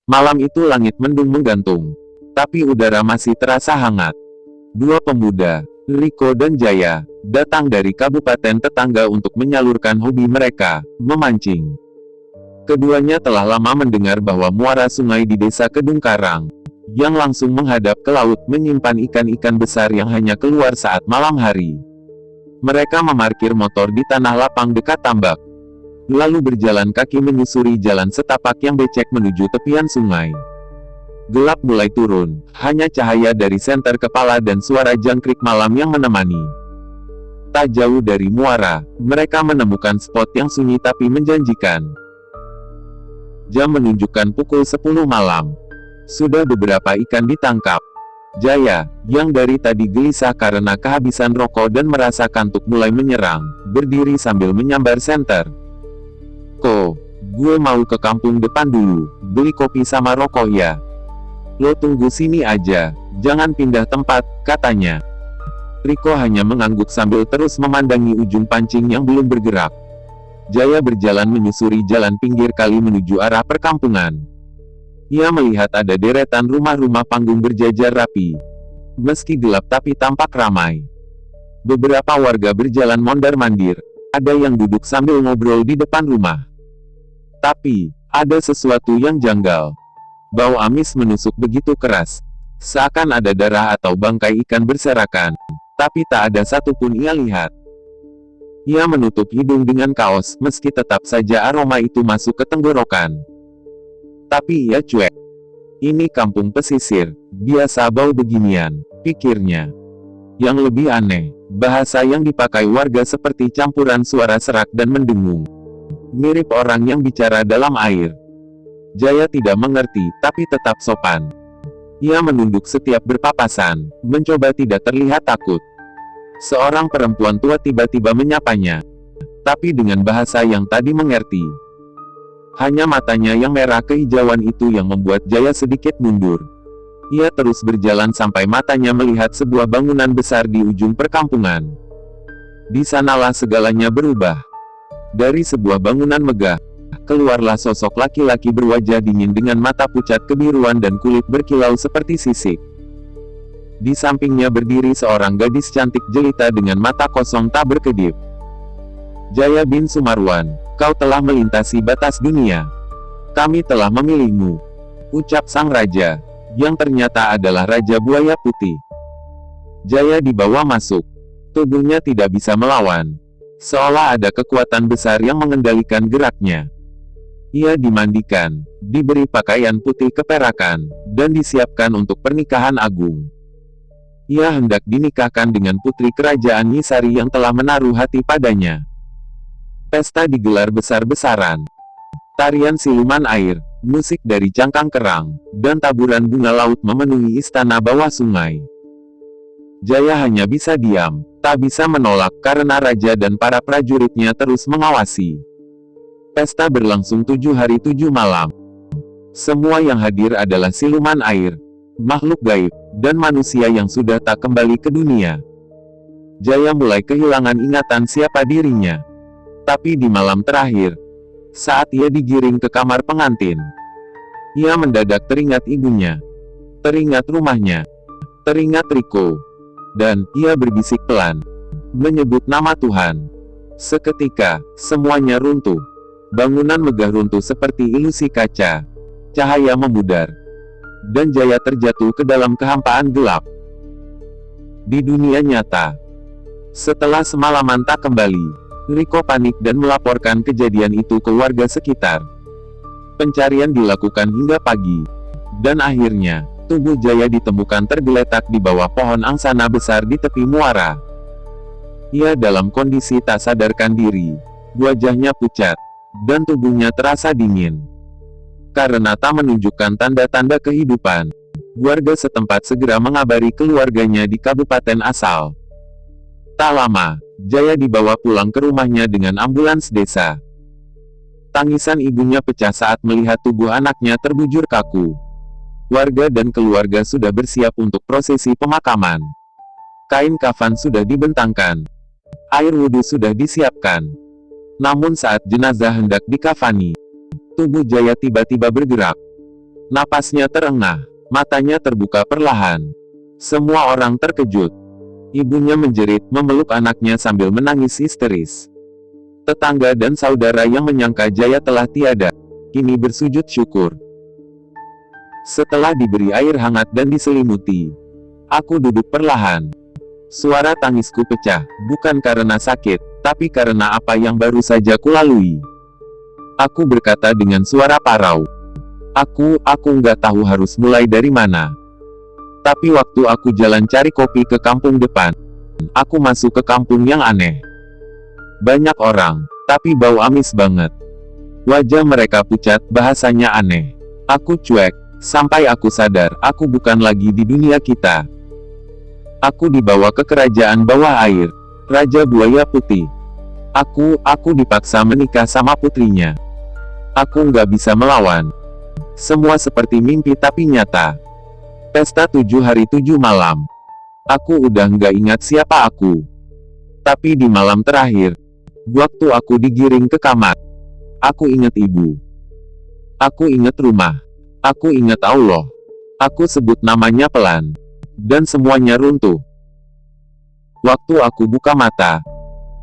Malam itu langit mendung menggantung. Tapi udara masih terasa hangat. Dua pemuda, Riko dan Jaya, datang dari kabupaten tetangga untuk menyalurkan hobi mereka, memancing. Keduanya telah lama mendengar bahwa muara sungai di desa Kedung Karang, yang langsung menghadap ke laut menyimpan ikan-ikan besar yang hanya keluar saat malam hari. Mereka memarkir motor di tanah lapang dekat tambak, lalu berjalan kaki menyusuri jalan setapak yang becek menuju tepian sungai. Gelap mulai turun, hanya cahaya dari senter kepala dan suara jangkrik malam yang menemani. Tak jauh dari muara, mereka menemukan spot yang sunyi tapi menjanjikan. Jam menunjukkan pukul 10 malam. Sudah beberapa ikan ditangkap. Jaya, yang dari tadi gelisah karena kehabisan rokok dan merasa kantuk mulai menyerang, berdiri sambil menyambar senter. Gue mau ke kampung depan dulu, beli kopi sama rokok ya. Lo tunggu sini aja, jangan pindah tempat, katanya. Riko hanya mengangguk sambil terus memandangi ujung pancing yang belum bergerak. Jaya berjalan menyusuri jalan pinggir kali menuju arah perkampungan. Ia melihat ada deretan rumah-rumah panggung berjajar rapi. Meski gelap tapi tampak ramai. Beberapa warga berjalan mondar-mandir, ada yang duduk sambil ngobrol di depan rumah. Tapi, ada sesuatu yang janggal. Bau amis menusuk begitu keras. Seakan ada darah atau bangkai ikan berserakan. Tapi tak ada satupun ia lihat. Ia menutup hidung dengan kaos, meski tetap saja aroma itu masuk ke tenggorokan. Tapi ia cuek. Ini kampung pesisir, biasa bau beginian, pikirnya. Yang lebih aneh, bahasa yang dipakai warga seperti campuran suara serak dan mendengung. Mirip orang yang bicara dalam air. Jaya tidak mengerti, tapi tetap sopan. Ia menunduk setiap berpapasan, mencoba tidak terlihat takut. Seorang perempuan tua tiba-tiba menyapanya. Tapi dengan bahasa yang tadi mengerti. Hanya matanya yang merah kehijauan itu yang membuat Jaya sedikit mundur. Ia terus berjalan sampai matanya melihat sebuah bangunan besar di ujung perkampungan. Di sanalah segalanya berubah. Dari sebuah bangunan megah, keluarlah sosok laki-laki berwajah dingin dengan mata pucat kebiruan dan kulit berkilau seperti sisik. Di sampingnya berdiri seorang gadis cantik jelita dengan mata kosong tak berkedip. Jaya bin Sumarwan, kau telah melintasi batas dunia. Kami telah memilihmu, ucap sang raja, yang ternyata adalah Raja Buaya Putih. Jaya dibawa masuk. Tubuhnya tidak bisa melawan. Seolah ada kekuatan besar yang mengendalikan geraknya. Ia dimandikan, diberi pakaian putih keperakan, dan disiapkan untuk pernikahan agung. Ia hendak dinikahkan dengan putri kerajaan Nyisari yang telah menaruh hati padanya. Pesta digelar besar-besaran. Tarian siluman air, musik dari cangkang kerang, dan taburan bunga laut memenuhi istana bawah sungai. Jaya hanya bisa diam, tak bisa menolak karena raja dan para prajuritnya terus mengawasi. Pesta berlangsung 7 hari 7 malam. Semua yang hadir adalah siluman air, makhluk gaib, dan manusia yang sudah tak kembali ke dunia. Jaya mulai kehilangan ingatan siapa dirinya. Tapi di malam terakhir, saat ia digiring ke kamar pengantin, ia mendadak teringat ibunya, teringat rumahnya, teringat Riko, dan ia berbisik pelan, menyebut nama Tuhan. Seketika, semuanya runtuh. Bangunan megah runtuh seperti ilusi kaca. Cahaya memudar, dan Jaya terjatuh ke dalam kehampaan gelap. Di dunia nyata, setelah semalaman tak kembali, Riko panik dan melaporkan kejadian itu ke warga sekitar. Pencarian dilakukan hingga pagi, dan akhirnya, tubuh Jaya ditemukan tergeletak di bawah pohon angsana besar di tepi muara. Ia dalam kondisi tak sadarkan diri, wajahnya pucat, dan tubuhnya terasa dingin. Karena tak menunjukkan tanda-tanda kehidupan, warga setempat segera mengabari keluarganya di kabupaten asal. Tak lama, Jaya dibawa pulang ke rumahnya dengan ambulans desa. Tangisan ibunya pecah saat melihat tubuh anaknya terbujur kaku. Warga dan keluarga sudah bersiap untuk prosesi pemakaman. Kain kafan sudah dibentangkan. Air wudhu sudah disiapkan. Namun saat jenazah hendak dikafani, tubuh Jaya tiba-tiba bergerak. Napasnya terengah, matanya terbuka perlahan. Semua orang terkejut. Ibunya menjerit, memeluk anaknya sambil menangis histeris. Tetangga dan saudara yang menyangka Jaya telah tiada, kini bersujud syukur. Setelah diberi air hangat dan diselimuti, aku duduk perlahan. Suara tangisku pecah, bukan karena sakit, tapi karena apa yang baru saja kulalui. Aku berkata dengan suara parau. Aku nggak tahu harus mulai dari mana. Tapi waktu aku jalan cari kopi ke kampung depan, aku masuk ke kampung yang aneh. Banyak orang, tapi bau amis banget. Wajah mereka pucat, bahasanya aneh. Aku cuek, sampai aku sadar, aku bukan lagi di dunia kita. Aku dibawa ke kerajaan bawah air, Raja Buaya Putih. Aku dipaksa menikah sama putrinya. Aku nggak bisa melawan. Semua seperti mimpi tapi nyata. Pesta 7 hari 7 malam. Aku udah nggak ingat siapa aku. Tapi di malam terakhir, waktu aku digiring ke kamar, aku ingat ibu. Aku ingat rumah. Aku ingat Allah. Aku sebut namanya pelan. Dan semuanya runtuh. Waktu aku buka mata,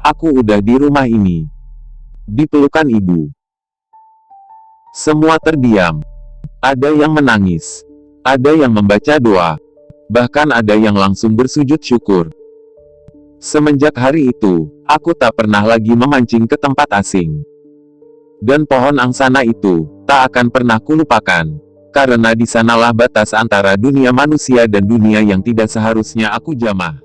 aku udah di rumah ini. Di pelukan ibu. Semua terdiam. Ada yang menangis. Ada yang membaca doa. Bahkan ada yang langsung bersujud syukur. Semenjak hari itu, aku tak pernah lagi memancing ke tempat asing. Dan pohon angsana itu, tak akan pernah kulupakan. Karena di sanalah batas antara dunia manusia dan dunia yang tidak seharusnya aku jamah.